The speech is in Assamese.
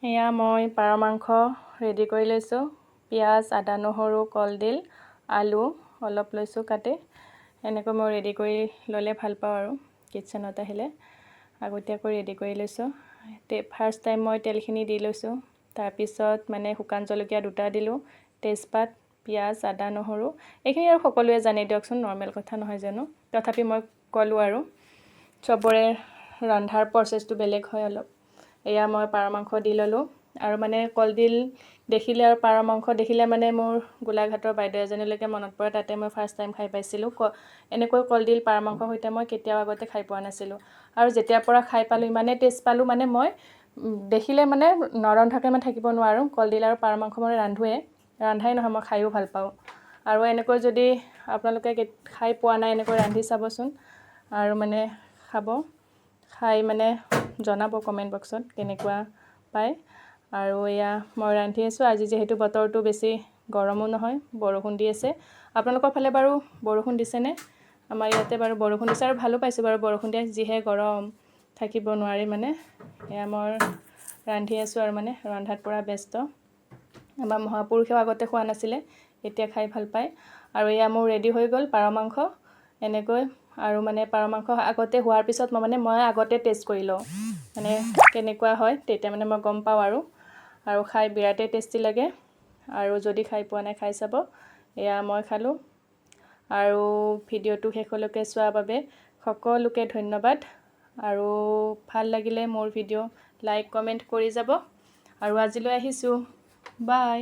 এয়া মই পাৰ মাংস ৰেডি কৰি লৈছোঁ। পিঁয়াজ, আদা, নহৰু, কলডিল, আলু অলপ লৈছোঁ কাটি। এনেকৈ মই ৰেডি কৰি ল'লে ভাল পাওঁ আৰু কিটচেনত আহিলে আগতীয়াকৈ ৰেডি কৰি লৈছোঁ। ফাৰ্ষ্ট টাইম মই তেলখিনি দি লৈছোঁ। তাৰপিছত মানে শুকান জলকীয়া 2টা দিলোঁ, তেজপাত, পিঁয়াজ, আদা, নহৰু এইখিনি আৰু সকলোৱে জানে দিয়কচোন, নৰ্মেল কথা নহয় জানো। তথাপি মই ক'লোঁ আৰু চবৰে ৰন্ধাৰ প্ৰচেছটো বেলেগ হয় অলপ। এয়া মই পাৰ মাংস দি ল'লোঁ আৰু মানে কলডিল দেখিলে আৰু পাৰ মাংস দেখিলে মানে মোৰ গোলাঘাটৰ বাইদেউ এজনীলৈকে মনত পৰে। তাতে মই ফাৰ্ষ্ট টাইম খাই পাইছিলোঁ। এনেকৈ কলডিল পাৰ মাংসৰ সৈতে মই কেতিয়াও আগতে খাই পোৱা নাছিলোঁ আৰু যেতিয়াৰ পৰা খাই পালোঁ ইমানেই টেষ্ট পালোঁ, মানে মই দেখিলে মানে নৰন্ধাকৈ মই থাকিব নোৱাৰোঁ। কলডিল আৰু পাৰ মাংস মই ৰান্ধোৱে, ৰান্ধাই নহয় মই খায়ো ভাল পাওঁ। আৰু এনেকৈ যদি আপোনালোকে খাই পোৱা নাই এনেকৈ ৰান্ধি চাবচোন আৰু মানে খাই মানে জনাব কমেণ্ট বক্সত কেনেকুৱা পায়। আৰু এয়া মই ৰান্ধি আছোঁ। আজি যিহেতু বতৰটো বেছি গৰমো নহয়, বৰষুণ দি আছে। আপোনালোকৰ ফালে বাৰু বৰষুণ দিছেনে? আমাৰ ইয়াতে বাৰু বৰষুণ দিছে আৰু ভালো পাইছোঁ বাৰু বৰষুণ দিয়ে, যিহে গৰম থাকিব নোৱাৰি মানে। এয়া মই ৰান্ধি আছোঁ আৰু মানে ৰন্ধাত পূৰা ব্যস্ত। আমাৰ মহাপুৰুষেও আগতে খোৱা নাছিলে, এতিয়া খাই ভাল পায়। আৰু এয়া মোৰ ৰেডি হৈ গ'ল পাৰ মাংস এনেকৈ। আৰু মানে পাৰ মাংস আগতে হোৱাৰ পিছত মই আগতে টেষ্ট কৰি লওঁ, মানে কেনেকুৱা হয়, তেতিয়া মানে মই গম পাওঁ আৰু খাই বিৰাটেই টেষ্টি লাগে। আৰু যদি খাই পোৱা নাই খাই চাব। এয়া মই খালোঁ আৰু ভিডিঅ'টো শেষলৈকে চোৱাৰ বাবে সকলোকে ধন্যবাদ। আৰু ভাল লাগিলে মোৰ ভিডিঅ' লাইক কমেণ্ট কৰি যাব। আৰু আজিলৈ আহিছোঁ, বাই।